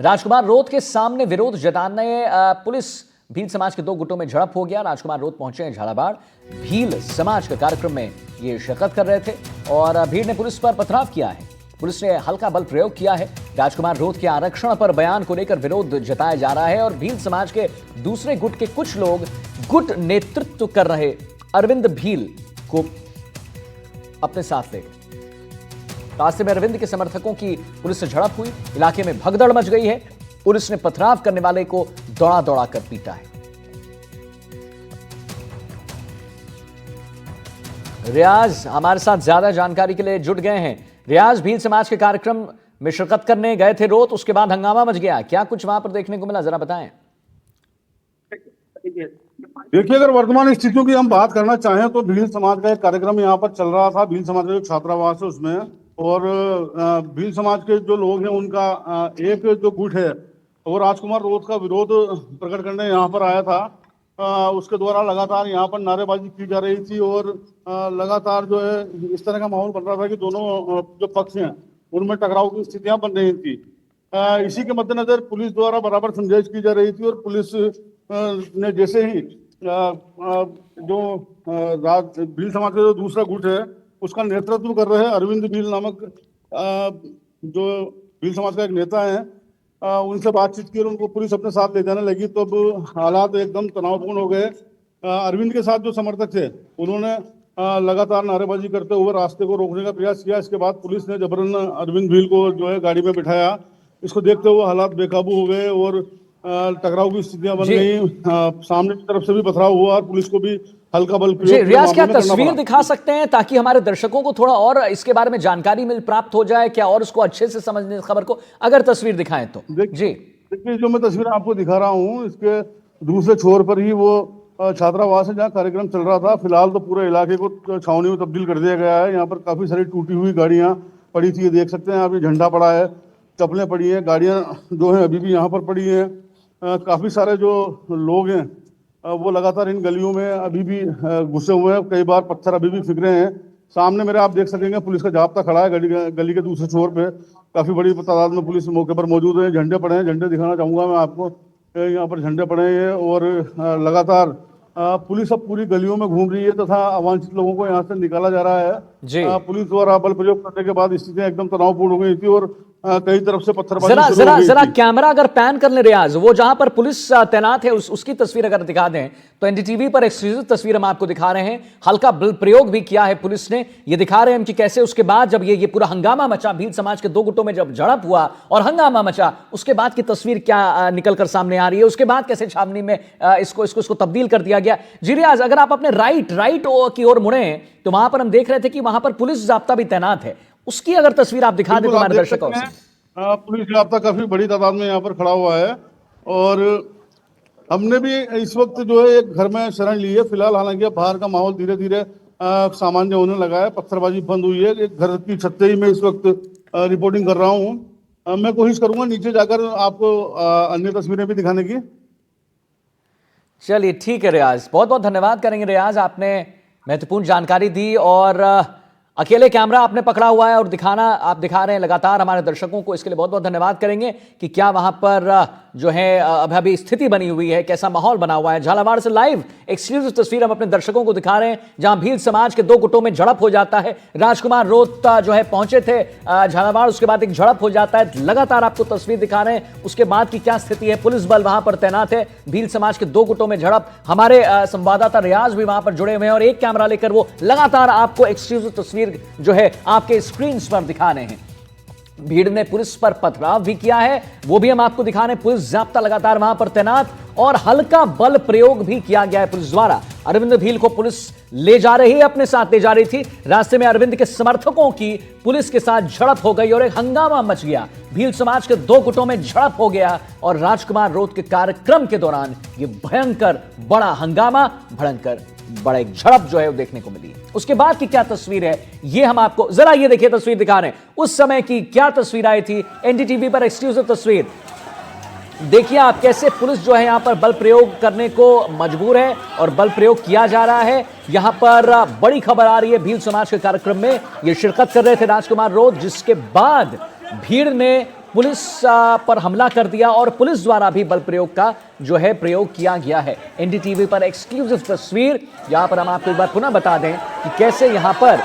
राजकुमार रोत के सामने विरोध जताने पुलिस भील समाज के दो गुटों में झड़प हो गया। राजकुमार रोत पहुंचे हैं झालावाड़। भील समाज के कार्यक्रम में ये शिरकत कर रहे थे और भीड़ ने पुलिस पर पथराव किया है। पुलिस ने हल्का बल प्रयोग किया है। राजकुमार रोत के आरक्षण पर बयान को लेकर विरोध जताया जा रहा है और भील समाज के दूसरे गुट के कुछ लोग गुट नेतृत्व कर रहे अरविंद भील को अपने साथ ले। रास्ते में अरविंद के समर्थकों की पुलिस से झड़प हुई। इलाके में भगदड़ मच गई है। पुलिस ने पथराव करने वाले को दौड़ा दौड़ा कर पीटा है। रियाज हमारे साथ ज्यादा जानकारी के लिए जुट गए हैं। रियाज, भील समाज के कार्यक्रम में शिरकत करने गए थे रोत, उसके बाद हंगामा मच गया, क्या कुछ वहां पर देखने को मिला, जरा बताएं। देखिए, अगर वर्तमान स्थितियों की हम बात करना चाहें तो भील समाज का एक कार्यक्रम यहाँ पर चल रहा था। भील समाज का जो छात्रावास है उसमें, और भील समाज के जो लोग हैं उनका एक जो गुट है वो राजकुमार रोत का विरोध प्रकट करने यहाँ पर आया था। उसके द्वारा लगातार यहाँ पर नारेबाजी की जा रही थी और लगातार जो है इस तरह का माहौल बन रहा था कि दोनों जो पक्ष हैं उनमें टकराव की स्थितियां बन रही थी। इसी के मद्देनजर पुलिस द्वारा बराबर समझाइश की जा रही थी और पुलिस ने जैसे ही जो भील समाज का जो दूसरा गुट है उसका नेतृत्व कर रहे अरविंद भील नामक जो भील समाज का एक नेता है, उनसे बातचीत की और उनको पुलिस अपने साथ ले जाने लगी, तब हालात एकदम तनावपूर्ण हो गए। अरविंद के साथ जो समर्थक थे उन्होंने लगातार नारेबाजी करते हुए रास्ते को रोकने का प्रयास किया। इसके बाद पुलिस ने जबरन अरविंद भील को जो है गाड़ी में बिठाया। इसको देखते हुए हालात बेकाबू हो गए और टकराव की स्थितियां बन गई। सामने की तरफ से भी पथराव हुआ और पुलिस को भी हल्का बल प्रयोग। रियाज, क्या तस्वीर दिखा सकते हैं ताकि हमारे दर्शकों को थोड़ा और इसके बारे में जानकारी प्राप्त हो जाए, क्या और उसको अच्छे से समझने इस खबर को, अगर तस्वीर दिखाएं तो। जी देखिए, जो मैं तस्वीर आपको दिखा रहा हूँ इसके दूसरे छोर पर ही वो छात्रावास है जहाँ कार्यक्रम चल रहा था। फिलहाल तो पूरे इलाके को छावनी में तब्दील कर दिया गया है। यहाँ पर काफी सारी टूटी हुई गाड़ियाँ पड़ी थी, देख सकते हैं आप। ये झंडा पड़ा है, चप्पलें पड़ी हैं, गाड़ियाँ जो है अभी भी यहाँ पर पड़ी हैं। काफी सारे जो लोग हैं वो लगातार इन गलियों में अभी भी घुसे हुए हैं। कई बार पत्थर अभी भी फेंक रहे हैं। सामने मेरे आप देख सकेंगे पुलिस का जाब्ता खड़ा है गली के दूसरे छोर पे। काफी बड़ी तादाद में पुलिस मौके पर मौजूद है। झंडे पड़े हैं, झंडे दिखाना चाहूंगा मैं आपको। यहाँ पर झंडे पड़े हैं और लगातार पुलिस अब पूरी गलियों में घूम रही है तथा अवांछित लोगों को यहाँ से निकाला जा रहा है। पुलिस द्वारा बल प्रयोग करने के बाद स्थितियां एकदम तनावपूर्ण हो गई थी और कई तरफ से पत्थरबाजी। जरा कैमरा अगर पैन कर ले रियाज, वो जहां पर पुलिस तैनात है उसकी तस्वीर अगर दिखा दें तो एनडीटीवी पर एक्सक्लूसिव तस्वीर हम आपको दिखा रहे हैं। हल्का बल प्रयोग भी किया है पुलिस ने। ये दिखा रहे हैं हम कि कैसे उसके बाद जब ये पूरा हंगामा मचा, भील समाज के दो गुटों में जब झड़प हुआ और हंगामा मचा, उसके बाद की तस्वीर क्या निकलकर सामने आ रही है, उसके बाद कैसे छावनी में इसको तब्दील कर दिया गया। जी रियाज, अगर आप अपने राइट की ओर मुड़े तो वहां पर हम देख रहे थे कि वहां पर पुलिस जाब्ता भी तैनात है, उसकी अगर तस्वीर आप दिखा दें तो हमारे दर्शकों से। पुलिस जाब्ता काफी बड़ी तादाद में यहाँ पर खड़ा हुआ है और हमने भी इस वक्त जो है एक घर में शरण ली है। फिलहाल हालांकि बाहर का माहौल धीरे धीरे सामान्य होने लगा है। पत्थरबाजी बंद हुई है। एक घर की छत से ही मैं इस वक्त रिपोर्टिंग कर रहा हूँ। मैं कोशिश करूंगा नीचे जाकर आपको अन्य तस्वीरें भी दिखाने की। चलिए ठीक है रियाज, बहुत बहुत धन्यवाद करेंगे रियाज, आपने महत्वपूर्ण जानकारी दी और अकेले कैमरा आपने पकड़ा हुआ है और आप दिखा रहे हैं लगातार हमारे दर्शकों को। इसके लिए बहुत बहुत धन्यवाद करेंगे कि क्या वहां पर जो है अभी स्थिति बनी हुई है, कैसा माहौल बना हुआ है। झालावाड़ से लाइव एक्सक्लूसिव तस्वीर हम अपने दर्शकों को दिखा रहे हैं जहां भील समाज के दो गुटों में झड़प हो जाता है। राजकुमार रोत जो है पहुंचे थे झालावाड़, उसके बाद एक झड़प हो जाता है। लगातार आपको तस्वीर दिखा रहे हैं उसके बाद की क्या स्थिति है। पुलिस बल वहां पर तैनात है। भील समाज के दो गुटों में झड़प, हमारे संवाददाता रियाज भी वहां पर जुड़े हुए हैं और एक कैमरा लेकर वो लगातार आपको एक्सक्लूसिव तस्वीर जो है आपके स्क्रीन पर दिखा रहे हैं। भीड़ ने पुलिस पर पथराव भी किया है, वो भी हम आपको दिखा रहे हैं। पुलिस जाब्ता लगातार वहां पर तैनात और हल्का बल प्रयोग भी किया गया है पुलिस द्वारा। अरविंद भील को पुलिस ले जा रही है, अपने साथ ले जा रही थी। रास्ते में अरविंद के समर्थकों की पुलिस के साथ झड़प हो गई और एक हंगामा मच गया। भील समाज के दो गुटों में झड़प हो गया और राजकुमार रोत के कार्यक्रम के दौरान ये भयंकर बड़ा हंगामा, भयंकर बड़ा एक झड़प जो है वो देखने को मिली। उसके बाद की क्या तस्वीर है ये हम आपको जरा ये देखिए तस्वीर दिखा रहे हैं। उस समय की क्या तस्वीर आई थी, एनडीटीवी पर एक्सक्लूसिव तस्वीर देखिए आप, कैसे पुलिस जो है यहां पर बल प्रयोग करने को मजबूर है और बल प्रयोग किया जा रहा है। यहां पर बड़ी खबर आ रही है, भील समाज के कार्यक्रम में ये शिरकत कर रहे थे राजकुमार रोत, जिसके बाद भीड़ ने पुलिस पर हमला कर दिया और पुलिस द्वारा भी बल प्रयोग का जो है प्रयोग किया गया है। एनडीटीवी पर एक्सक्लूसिव तस्वीर यहां पर हम आपको एक बार पुनः बता दें कि कैसे यहां पर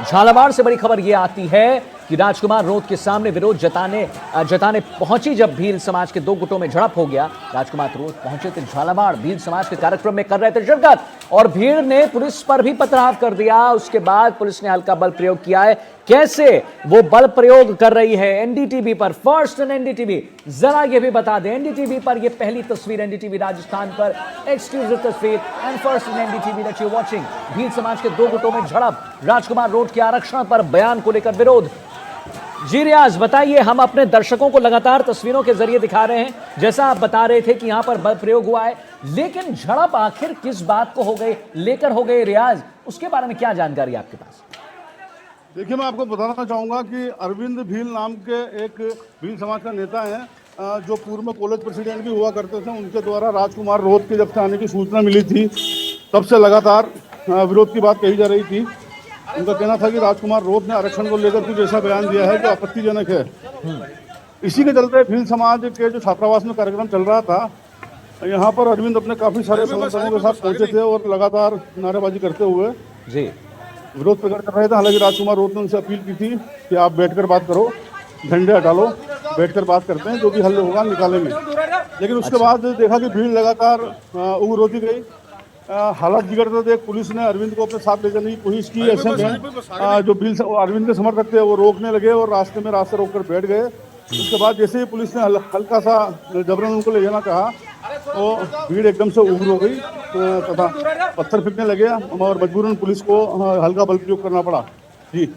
झालावाड़ से बड़ी खबर यह आती है कि राजकुमार रोड के सामने विरोध जताने पहुंची जब भील समाज के दो गुटों में झड़प हो गया। राजकुमार रोड पहुंचे थे झालावाड़, भील समाज के कार्यक्रम में कर रहे थे शिरकत और भीड़ ने पुलिस पर भी पथराव कर दिया। उसके बाद पुलिस ने हल्का बल प्रयोग किया है। कैसे वो बल प्रयोग कर रही है एनडीटीवी पर, फर्स्ट इन एनडीटीवी, जरा ये भी बता दें। एनडीटीवी पर ये पहली तस्वीर, एनडीटीवी राजस्थान पर एक्सक्लूसिव तस्वीर and first in NDTV that you watching. Bhil समाज के दो गुटों में झड़प, राजकुमार रोड के आरक्षण पर बयान को लेकर विरोध। जी रियाज बताइए, हम अपने दर्शकों को लगातार तस्वीरों के जरिए दिखा रहे हैं, जैसा आप बता रहे थे कि यहां पर बल प्रयोग हुआ है, लेकिन झड़प आखिर किस बात को हो गई, लेकर हो गई रियाज, उसके बारे में क्या जानकारी आपके पास? देखिए, मैं आपको बताना चाहूंगा कि अरविंद भील नाम के एक भील समाज का नेता है, जो पूर्व में कॉलेज प्रेसिडेंट भी हुआ करते थे। उनके द्वारा राजकुमार रोड के जब से आने की सूचना मिली थी, तब से लगातार विरोध की बात कही जा रही थी। उनका कहना था कि राजकुमार रोड ने आरक्षण को लेकर कुछ ऐसा बयान दिया है जो आपत्तिजनक है। इसी के चलते भील समाज के जो छात्रावास में कार्यक्रम चल रहा था, यहाँ पर अरविंद अपने काफी सारे समर्थकों के साथ पहुंचे थे और लगातार नारेबाजी करते हुए जी विरोध प्रकट कर रहे थे। हालांकि राजकुमार रोड ने उनसे अपील की थी कि आप बैठकर बात करो, झंडे हटा लो, बैठकर बात करते हैं, जो भी हल होगा निकालेंगे। लेकिन उसके बाद देखा कि भीड़ लगातार उग्र होती गई। हालात बिगड़ते देख पुलिस ने अरविंद को अपने साथ ले जाने की कोशिश की। ऐसे में जो भील अरविंद के समर्थक थे वो रोकने लगे और रास्ते रोककर बैठ गए। उसके बाद जैसे ही पुलिस ने हल्का सा जबरन उनको ले जाना चाहा, तो भीड़ एकदम से उग्र हो गई तथा पत्थर फेंकने लगे और मजबूरन पुलिस को हल्का बल प्रयोग करना पड़ा। जी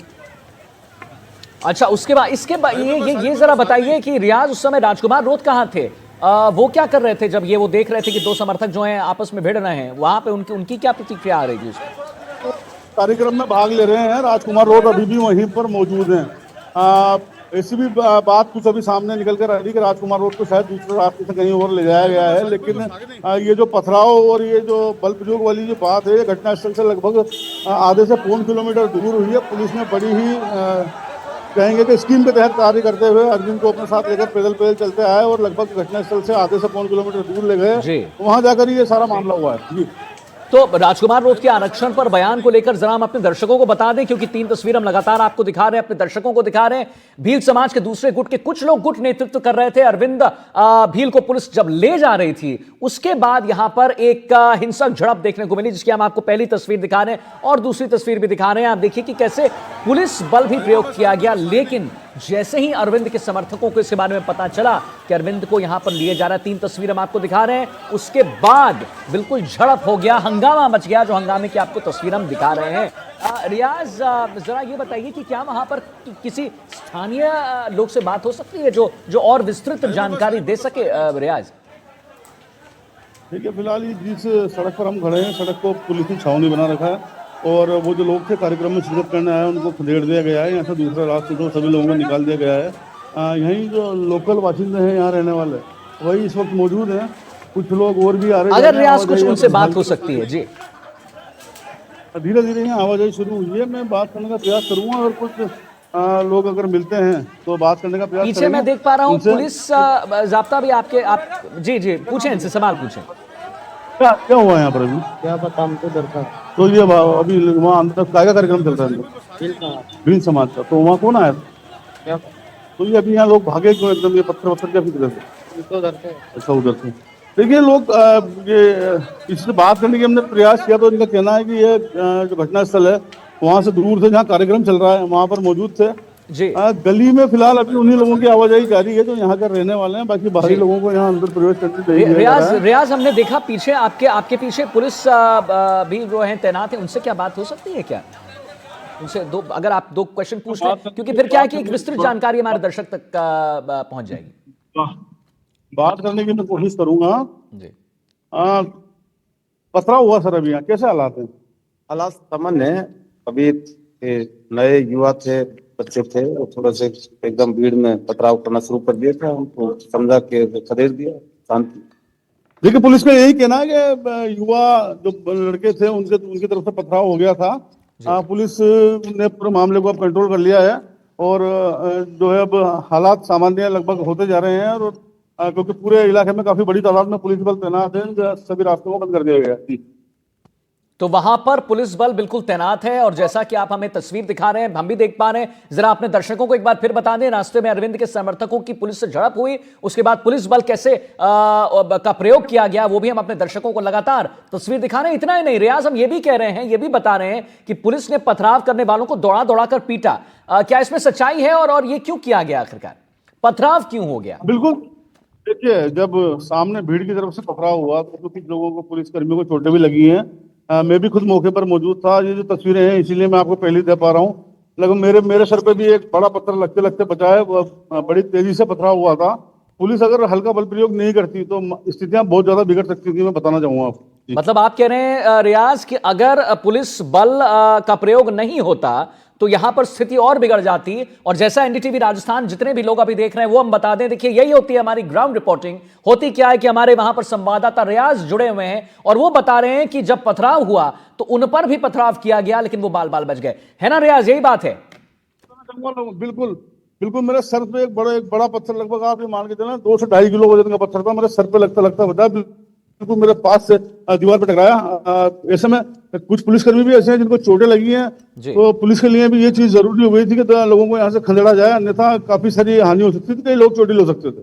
अच्छा, उसके बाद इसके बाद ये जरा बताइए कि रियाज उस समय राजकुमार रोड कहाँ थे? वो क्या कर रहे थे जब वो देख रहे थे कि दो समर्थक जो हैं आपस में भिड़ रहे हैं, वहां पे उनकी क्या प्रतिक्रिया आ रही थी उसमें? कार्यक्रम में भाग ले रहे हैं। राजकुमार रोड अभी भी वहीं पर मौजूद हैं। ऐसी भी बात कुछ अभी सामने निकल कर आ रही कि राजकुमार रोड को शायद दूसरे रास्ते से कहीं और ले जाया गया है। लेकिन ये जो पथराव और ये जो बल प्रयोग वाली जो बात है, घटनास्थल से लगभग आधे से पौन किलोमीटर दूर हुई है। पुलिस ने बड़ी ही कहेंगे कि स्कीम के तहत कार्य करते हुए अरविंद को अपने साथ लेकर पैदल चलते आए और लगभग घटनास्थल से आधे से पौन किलोमीटर दूर ले गए। वहां जाकर ये सारा मामला हुआ है। जी तो राजकुमार रोड के आरक्षण पर बयान को लेकर जरा हम अपने दर्शकों को बता दें, क्योंकि 3 तस्वीर हम लगातार आपको दिखा रहे हैं, अपने दर्शकों को दिखा रहे हैं। भील समाज के दूसरे गुट के कुछ लोग गुट नेतृत्व कर रहे थे। अरविंद भील को पुलिस जब ले जा रही थी, उसके बाद यहां पर एक हिंसक झड़प देखने को मिली, जिसकी हम आपको पहली तस्वीर दिखा रहे हैं और दूसरी तस्वीर भी दिखा रहे हैं। आप देखिए कि कैसे पुलिस बल भी प्रयोग किया गया, लेकिन जैसे ही अरविंद के समर्थकों को इसके बारे में पता चला कि अरविंद को यहां पर लिए जा रहा है, 3 तस्वीर हम आपको दिखा रहे हैं, उसके बाद बिल्कुल झड़प हो गया, हंगामा मच गया, जो हंगामे की आपको तस्वीर हम दिखा रहे हैं। रियाज जरा ये बताइए कि क्या वहां पर किसी स्थानीय लोग से बात हो सकती है जो और विस्तृत जानकारी दे सके? रियाज ठीक है, फिलहाल जिस सड़क पर हम खड़े हैं, सड़क को पुलिस ने छावनी बना रखा है और वो जो लोग थे कार्यक्रम में शिरकत करने आए उनको खदेड़ दिया गया है। यहाँ से दूसरे रास्ते से सभी लोगों को निकाल दिया गया है। यहीं जो लोकल बाशिंदे हैं, यहाँ रहने वाले, वही इस वक्त मौजूद हैं। कुछ लोग और भी आ रहे हैं। अगर रियाज कुछ उनसे बात हो सकती है। जी धीरे धीरे यहाँ आवाजाही शुरू हुई है। मैं बात करने का प्रयास करूंगा और कुछ लोग अगर मिलते हैं तो बात करने का प्रयास पीछे मैं देख पा रहा हूँ पुलिस जाब्ता भी जी पूछें, इनसे सवाल पूछें। क्या हुआ यहाँ पर अभी? क्या पता हमको डर था। तो ये अभी वहाँ अंदर काय का कार्यक्रम चल रहा है? भील समाज का। तो वहाँ कौन आया था? क्या तो ये अभी यहाँ लोग भागे क्यों एकदम? ये पत्थर क्या फिक्र से? अच्छा, उधर से। देखिए, लोग ये इससे बात करने की हमने प्रयास किया तो इनका कहना है कि ये जो घटनास्थल है वहाँ से दूर से जहाँ कार्यक्रम चल रहा है वहाँ पर मौजूद थे। जी गली में फिलहाल अभी उन्हीं लोगों की आवाजाही जारी है जो यहाँ के रहने वाले हैं। बाकी बाहरी लोगों को यहाँ अंदर प्रवेश करने नहीं। रियाज हमने देखा पीछे आपके पीछे पुलिस भी जो है तैनात है, उनसे क्या बात हो सकती है? क्या उनसे अगर आप 2 क्वेश्चन पूछ लें, क्योंकि फिर क्या है कि एक विस्तृत जानकारी हमारे दर्शक तक पहुंच जाएगी। बात करने की मैं कोशिश करूंगा। जी पथराव हुआ सर, अभी यहाँ कैसे हालात हैं? हालात सामान्य है। अभी नए युवा थे, बच्चे थे, वो थोड़ा से एकदम भीड़ में पथराव करना शुरू कर दिया था। उनको समझा के खदेड़ दिया। शांति। देखिए, पुलिस का यही कहना है कि युवा जो लड़के थे उनकी तरफ से पथराव हो गया था। पुलिस ने पूरे मामले को अब कंट्रोल कर लिया है और जो है अब हालात सामान्य लगभग होते जा रहे हैं। और क्योंकि पूरे इलाके में काफी बड़ी तादाद में पुलिस बल तैनात है, सभी रास्तों को बंद कर दिया गया है जी। तो वहां पर पुलिस बल बिल्कुल तैनात है और जैसा कि आप हमें तस्वीर दिखा रहे हैं, हम भी देख पा रहे हैं। जरा अपने दर्शकों को एक बार फिर बता दें, रास्ते में अरविंद के समर्थकों की पुलिस से झड़प हुई, उसके बाद पुलिस बल कैसे का प्रयोग किया गया वो भी हम अपने दर्शकों को लगातार तस्वीर दिखा रहे हैं। इतना ही नहीं रियाज, हम ये भी कह रहे हैं, ये भी बता रहे हैं कि पुलिस ने पथराव करने वालों को दौड़ा दौड़ा कर पीटा। क्या इसमें सच्चाई है और ये क्यों किया गया, आखिरकार पथराव क्यों हो गया? बिल्कुल, देखिए जब सामने भीड़ की तरफ से पथराव हुआ तो कुछ लोगों को, पुलिस कर्मियों को चोटें भी लगी हैं। मैं भी खुद मौके पर मौजूद था। ये जो तस्वीरें हैं इसीलिए मैं आपको पहले दे पा रहा हूँ। लगभग मेरे सर पे भी एक बड़ा पत्थर लगते लगते बचा है। बड़ी तेजी से पथराव हुआ था। पुलिस अगर हल्का बल प्रयोग नहीं करती तो स्थितियां बहुत ज्यादा बिगड़ सकती थी, मैं बताना चाहूंगा आपको जी। मतलब आप कह रहे हैं रियाज कि अगर पुलिस बल का प्रयोग नहीं होता तो यहां पर स्थिति और बिगड़ जाती। और जैसा एनडीटीवी राजस्थान जितने भी लोग अभी देख रहे हैं वो हम बता दें, देखिए यही होती है हमारी ग्राउंड रिपोर्टिंग। होती क्या है कि हमारे वहां पर संवाददाता रियाज जुड़े हुए हैं और वो बता रहे हैं कि जब पथराव हुआ तो उन पर भी पथराव किया गया लेकिन वो बाल बाल बच गए, है ना रियाज? यही बात है। बिल्कुल बिल्कुल, मेरे सर पे एक बड़ा पत्थर, लगभग आप ये मान के चलें 2 से 2.5 किलो वजन का पत्थर था, मेरे सर पे लगता लगता बचा। बिल्कुल मेरे पास से दीवार पे टकराया। ऐसे में कुछ पुलिसकर्मी भी ऐसे हैं जिनको चोटें लगी हैं। तो पुलिस के लिए भी ये चीज जरूरी हो गई थी कि लोगों को यहाँ से खदेड़ा जाए, अन्यथा काफी सारी हानि हो सकती थी, कई लोग चोटिल हो सकते थे।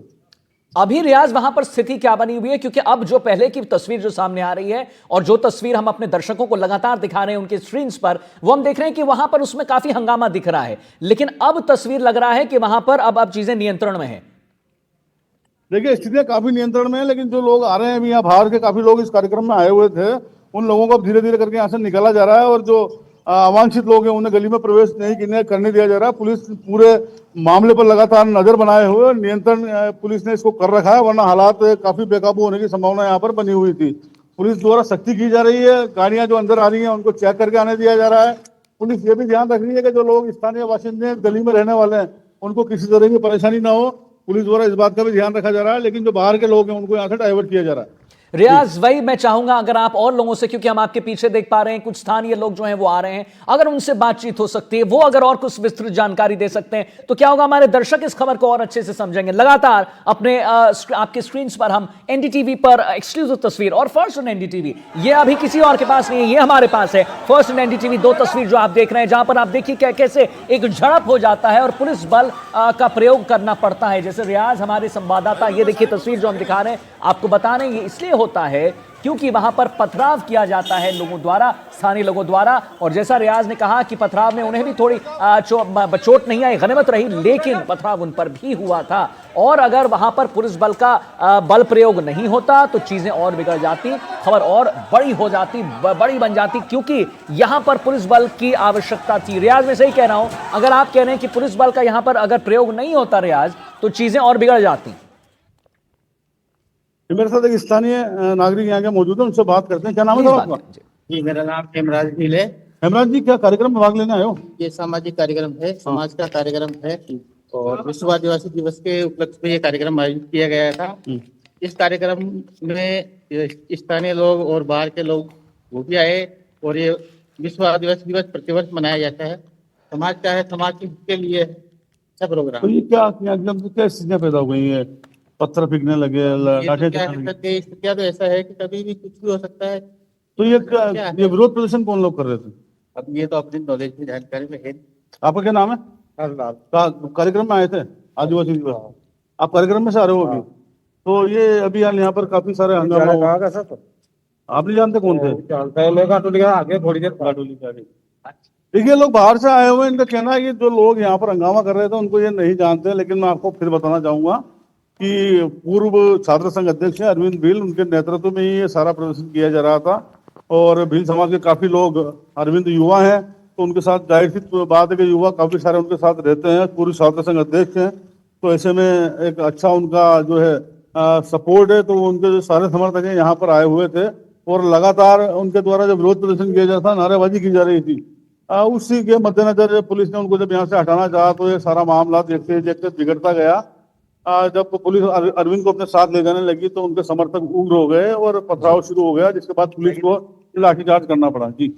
अभी रियाज वहां पर स्थिति क्या बनी हुई है? क्योंकि अब जो पहले की तस्वीर जो सामने आ रही है और जो तस्वीर हम अपने दर्शकों को लगातार दिखा रहे हैं उनके स्क्रीन पर, वो हम देख रहे हैं कि वहां पर उसमें काफी हंगामा दिख रहा है। लेकिन अब तस्वीर लग रहा है कि वहां पर अब चीजें नियंत्रण में है। देखिए स्थितियां काफी नियंत्रण में है, लेकिन जो लोग आ रहे हैं अभी यहाँ बाहर के, काफी लोग इस कार्यक्रम में आए हुए थे, उन लोगों को अब धीरे धीरे करके यहाँ से निकाला जा रहा है। और जो अवांछित लोग हैं उन्हें गली में प्रवेश नहीं करने दिया जा रहा है। पुलिस पूरे मामले पर लगातार नजर बनाए हुए नियंत्रण पुलिस ने इसको कर रखा है, वरना हालात काफी बेकाबू होने की संभावना यहाँ पर बनी हुई थी। पुलिस द्वारा सख्ती की जा रही है, गाड़ियां जो अंदर आ रही हैं उनको चेक करके आने दिया जा रहा है। पुलिस ये भी ध्यान रख रही है कि जो लोग स्थानीय बाशिंदे गली में रहने वाले हैं उनको किसी तरह की परेशानी ना हो। पुलिस द्वारा इस बात का भी ध्यान रखा जा रहा है, लेकिन जो बाहर के लोग हैं उनको यहाँ से डाइवर्ट किया जा रहा है। रियाज, वही मैं चाहूंगा अगर आप और लोगों से, क्योंकि हम आपके पीछे देख पा रहे हैं कुछ स्थानीय लोग जो हैं वो आ रहे हैं, अगर उनसे बातचीत हो सकती है, वो अगर और कुछ विस्तृत जानकारी दे सकते हैं तो क्या होगा, हमारे दर्शक इस खबर को और अच्छे से समझेंगे। लगातार अपने आपके स्क्रीन पर हम एनडीटीवी पर एक्सक्लूसिव तस्वीर, और फर्स्ट ऑन एनडीटीवी, ये अभी किसी और के पास नहीं है, ये हमारे पास है। फर्स्ट ऑन एनडीटीवी 2 तस्वीर जो आप देख रहे हैं, जहां पर आप देखिए कैसे एक झड़प हो जाता है और पुलिस बल का प्रयोग करना पड़ता है। जैसे रियाज हमारे संवाददाता, ये देखिए तस्वीर जो हम दिखा रहे हैं, आपको बता रहे हैं ये इसलिए होता है क्योंकि वहां पर पथराव किया जाता है लोगों द्वारा, स्थानीय लोगों द्वारा। और जैसा रियाज ने कहा कि पथराव में उन्हें भी थोड़ी चोट नहीं आई, गनीमत रही, लेकिन पथराव उन पर भी हुआ था। और अगर वहां पर पुलिस बल का बल प्रयोग नहीं होता तो चीजें और बिगड़ जाती, खबर और बड़ी हो जाती, बड़ी बन जाती, क्योंकि यहां पर पुलिस बल की आवश्यकता थी। रियाज, मैं सही कह रहा हूं? अगर आप कह रहे हैं कि पुलिस बल का यहां पर अगर प्रयोग नहीं होता रियाज, तो चीजें और बिगड़ जाती। मेरे साथ एक स्थानीय नागरिक यहाँ के मौजूद है, उनसे बात करते हैं। क्या नाम है आपका? जी, मेरा नाम हेमराज भील है। हेमराज जी, क्या कार्यक्रम में भाग लेने आए हो? ये सामाजिक कार्यक्रम है, समाज का कार्यक्रम है और विश्व आदिवासी दिवस के उपलक्ष्य में ये कार्यक्रम आयोजित किया गया था। इस कार्यक्रम में स्थानीय लोग और बाहर के लोग वो भी आए और ये विश्व आदिवासी दिवस प्रतिवर्ष मनाया जाता है। समाज क्या है, समाज के लिए अच्छा प्रोग्राम। तो ये क्या स्थितियां पैदा हो गई है? पत्थर फेंकने लगे, लाठी चलाने लगे। क्या तो ऐसा है कि कभी भी कुछ भी हो सकता है। तो ये विरोध प्रदर्शन कौन लोग कर रहे थे? अब ये तो अपनी नॉलेज में, जानकारी में है। आपका क्या नाम है? कार्यक्रम में आए थे आदिवासी दिवस, आप कार्यक्रम में से आ रहे हो अभी? तो ये अभी यहाँ पर काफी सारे हंगामा हुआ। आप नहीं जानते कौन थे? आगे थोड़ी देर देखिए, लोग बाहर से आए हुए, इनका कहना है कि जो लोग यहाँ पर हंगामा कर रहे थे उनको ये नहीं जानते। लेकिन मैं आपको फिर बताना चाहूंगा कि पूर्व छात्र संघ अध्यक्ष है अरविंद भील, उनके नेतृत्व में ही ये सारा प्रदर्शन किया जा रहा था। और भील समाज के काफी लोग, अरविंद युवा हैं तो उनके साथ जाहिर सी बात है कि युवा काफी सारे उनके साथ रहते हैं, पूर्व छात्र संघ अध्यक्ष हैं। तो ऐसे में एक अच्छा उनका जो है सपोर्ट है, तो उनके जो सारे समर्थक हैं यहाँ पर आए हुए थे। और लगातार उनके द्वारा जब विरोध प्रदर्शन किया जाता, नारेबाजी की जा रही थी, उसी के मद्देनजर पुलिस ने उनको जब यहाँ से हटाना चाहा तो ये सारा मामला देखते देखते बिगड़ता गया। जब पुलिस अरविंद को अपने साथ ले जाने लगी तो उनके समर्थक उग्र हो गए और पथराव शुरू हो गया, जिसके बाद पुलिस को लाठीचार्ज करना पड़ा। जी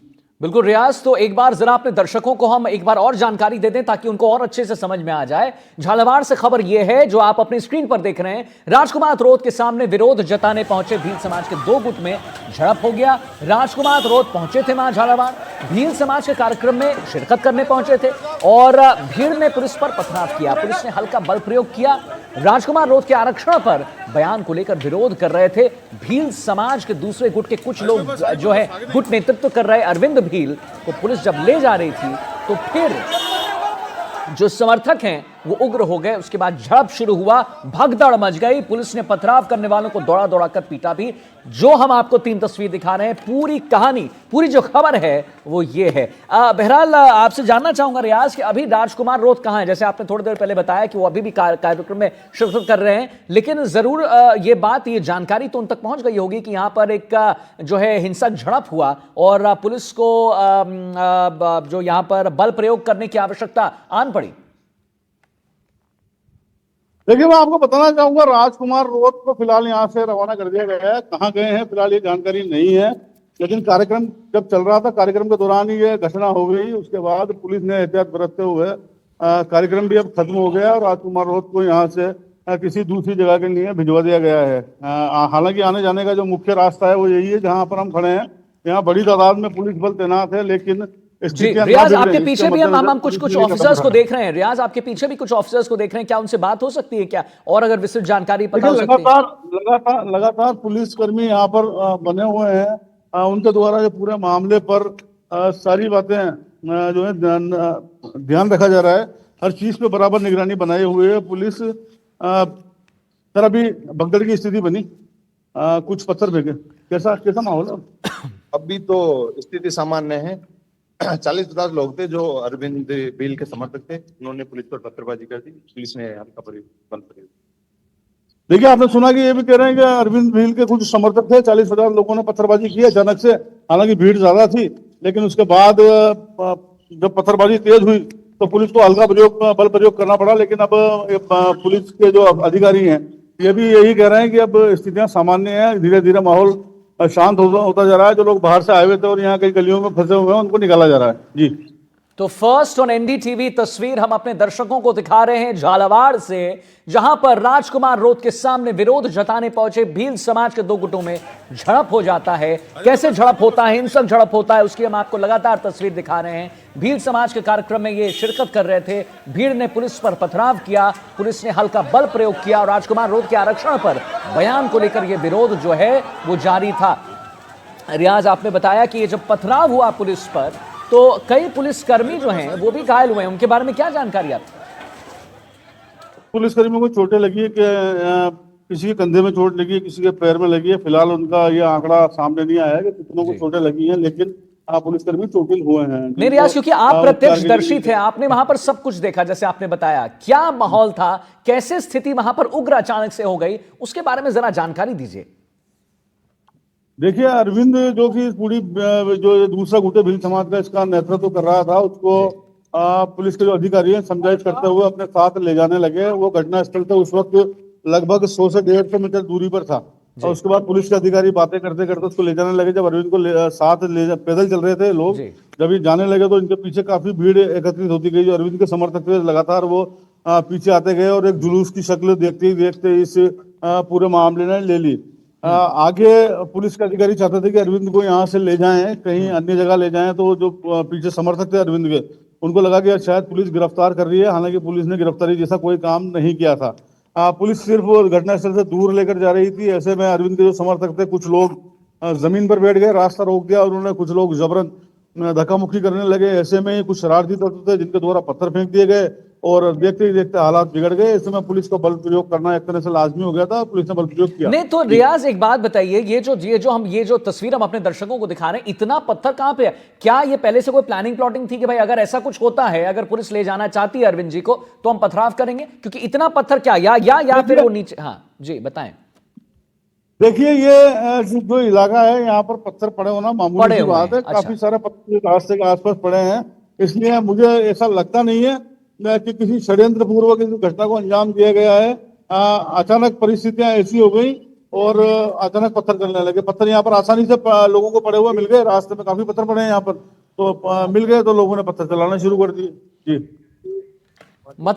बिल्कुल रियाज, तो एक बार जरा अपने दर्शकों को हम एक बार और जानकारी दे दें ताकि उनको और अच्छे से समझ में आ जाए। झालावाड़ से खबर यह है जो आप अपनी स्क्रीन पर देख रहे हैं, राजकुमार रोड के सामने विरोध जताने पहुंचे भील समाज के दो गुट में झड़प हो गया। राजकुमार रोड पहुंचे थे वहां झालावाड़, भील समाज के कार्यक्रम में शिरकत करने पहुंचे थे और भीड़ ने पुलिस पर पथराव किया। पुलिस ने हल्का बल प्रयोग किया। राजकुमार रोड के आरक्षण पर बयान को लेकर विरोध कर रहे थे भील समाज के दूसरे गुट के कुछ लोग, जो है गुट नेतृत्व कर रहे अरविंद भील को पुलिस जब ले जा रही थी तो फिर जो समर्थक हैं वो उग्र हो गए। उसके बाद झड़प शुरू हुआ, भगदड़ मच गई। पुलिस ने पथराव करने वालों को दौड़ा दौड़ा कर पीटा भी। जो हम आपको 3 तस्वीर दिखा रहे हैं, पूरी कहानी, पूरी जो खबर है वो ये है। बहरहाल आपसे जानना चाहूंगा रियाज कि अभी राजकुमार रोड कहां है? जैसे आपने थोड़ी देर पहले बताया कि वो अभी भी कार्यक्रम में शिरकत कर रहे हैं, लेकिन जरूर ये बात, ये जानकारी तो उन तक पहुंच गई होगी कि यहां पर एक जो है हिंसक झड़प हुआ और पुलिस को जो यहां पर बल प्रयोग करने की आवश्यकता आन पड़ी। देखिए, मैं आपको बताना चाहूंगा, राजकुमार रोड को फिलहाल यहाँ से रवाना कर दिया गया है। कहाँ गए हैं फिलहाल ये जानकारी नहीं है, लेकिन कार्यक्रम जब चल रहा था, कार्यक्रम के दौरान ही ये घटना हो गई। उसके बाद पुलिस ने एहतियात बरतते हुए कार्यक्रम भी अब खत्म हो गया और राजकुमार रोड को यहाँ से किसी दूसरी जगह के लिए भिजवा दिया गया है। हालांकि आने जाने का जो मुख्य रास्ता है वो यही है जहाँ पर हम खड़े हैं। यहाँ बड़ी तादाद में पुलिस बल तैनात है, लेकिन जी रियाज, आपके पीछे भी हम कुछ ऑफिसर्स को देख रहे हैं। रियाज, आपके पीछे भी कुछ ऑफिसर्स को देख रहे हैं, क्या उनसे बात हो सकती है क्या? और अगर विस्तृत जानकारी पता हो सकती है? लगातार पुलिसकर्मी यहाँ पर बने हुए हैं। उनके द्वारा जो पूरे मामले पर सारी बातें जो है ध्यान रखा जा रहा है। हर चीज पे बराबर निगरानी बनाए हुए है पुलिस। सर, अभी भगदड़ की स्थिति बनी, कुछ पत्थर फेंके, कैसा माहौल है? अभी तो स्थिति सामान्य है। 40-50 लोग थे जो अरविंद भील के समर्थक थे, उन्होंने पुलिस पर पत्थरबाजी कर दी। पुलिस ने हल्का बल प्रयोग। देखिए, आपने सुना कि ये भी कह रहे हैं कि अरविंद भील के कुछ समर्थक थे, 40-50 लोगों ने पत्थरबाजी की अचानक से। हालांकि भीड़ ज्यादा थी, लेकिन उसके बाद जब पत्थरबाजी तेज हुई तो पुलिस को हल्का बल प्रयोग करना पड़ा। लेकिन अब पुलिस के जो अधिकारी हैं ये भी यही कह रहे हैं कि अब स्थितियां सामान्य है, धीरे धीरे माहौल शांत होता जा रहा है। जो लोग बाहर से आए हुए थे और यहाँ कई गलियों में फंसे हुए हैं, उनको निकाला जा रहा है। जी, तो फर्स्ट ऑन एनडीटीवी तस्वीर हम अपने दर्शकों को दिखा रहे हैं झालावाड़ से, जहां पर राजकुमार रोड के सामने विरोध जताने पहुंचे भील समाज के दो गुटों में झड़प हो जाता है। कैसे झड़प होता है, हिंसक झड़प होता है, उसकी हम आपको लगातार तस्वीर दिखा रहे हैं। भील समाज के कार्यक्रम में ये शिरकत कर रहे थे, भीड़ ने पुलिस पर पथराव किया, पुलिस ने हल्का बल प्रयोग किया और राजकुमार रोड के आरक्षण पर बयान को लेकर यह विरोध जो है वो जारी था। रियाज, आपने बताया कि ये जब पथराव हुआ पुलिस पर तो कई पुलिसकर्मी जो हैं वो भी घायल हुए हैं, उनके बारे में क्या जानकारी आपको? पुलिसकर्मियों को चोटें लगी है कि किसी के कंधे में चोट लगी है, किसी के पैर में लगी है। फिलहाल उनका ये आंकड़ा सामने नहीं आया है कि कितनों को चोटें लगी हैं, लेकिन पुलिसकर्मी चोटिल हुए हैं। नहीं रियाज, क्योंकि आप प्रत्यक्षदर्शी थे, आपने वहां पर सब कुछ देखा, जैसे आपने बताया, क्या माहौल था, कैसे स्थिति वहां पर उग्र अचानक से हो गई, उसके बारे में जरा जानकारी दीजिए। देखिए, अरविंद जो कि पूरी जो दूसरा गुट है भील समाज का, इसका नेतृत्व कर रहा था, उसको पुलिस के जो अधिकारी हैं समझाइश करते हुए अपने साथ ले जाने लगे। वो घटना स्थल से उस वक्त लगभग 100 से 150 मीटर दूरी पर था और उसके बाद पुलिस के अधिकारी बातें करते करते उसको ले जाने लगे। जब अरविंद को साथ पैदल चल रहे थे लोग, जब ये जाने लगे तो इनके पीछे काफी भीड़ एकत्रित होती गई। जो अरविंद के समर्थक थे लगातार वो पीछे आते गए और एक जुलूस की शक्ल देखते ही देखते इस पूरे मामले ने ले ली। आगे पुलिस के अधिकारी चाहते थे कि अरविंद को यहाँ से ले जाएं, कहीं अन्य जगह ले जाएं। तो जो पीछे समर्थक थे अरविंद के, उनको लगा कि शायद पुलिस गिरफ्तार कर रही है। हालांकि पुलिस ने गिरफ्तारी जैसा कोई काम नहीं किया था। पुलिस सिर्फ घटनास्थल से दूर लेकर जा रही थी। ऐसे में अरविंद के जो समर्थक थे, कुछ लोग जमीन पर बैठ गए, रास्ता रोक दिया और उन्होंने कुछ लोग जबरन धक्का मुक्की करने लगे। ऐसे में कुछ शरारती तत्व थे जिनके द्वारा पत्थर फेंक दिए गए और देखते ही देखते हालात बिगड़ गए। इस समय पुलिस को बल प्रयोग करना एक तरह से लाजमी हो गया था, पुलिस ने बल प्रयोग किया। नहीं तो रियाज, एक बात बताइए, ये जो तस्वीर हम अपने दर्शकों को दिखा रहे हैं, इतना पत्थर कहां पे है? क्या ये पहले से कोई प्लानिंग प्लॉटिंग थी कि भाई अगर ऐसा कुछ होता है, अगर पुलिस ले जाना चाहती है अरविंद जी को तो हम पथराव करेंगे? क्योंकि इतना पत्थर क्या या फिर वो नीचे? हाँ जी, बताएं। देखिए, ये जो इलाका है यहाँ पर पत्थर पड़े होना मामूली सी बात है। काफी सारे पत्थर रास्ते के आसपास पड़े हैं, इसलिए मुझे ऐसा लगता नहीं है कि किसी षड्यंत्र पूर्वक इस घटना को अंजाम दिया गया है। अचानक परिस्थितियां ऐसी हो गई और अचानक पत्थर चलने लगे। पत्थर यहाँ पर आसानी से लोगों को पड़े हुए मिल गए, रास्ते में काफी पत्थर पड़े हैं यहाँ पर। तो मिल गए तो लोगों ने पत्थर चलाना शुरू कर दिए। जी। मतलब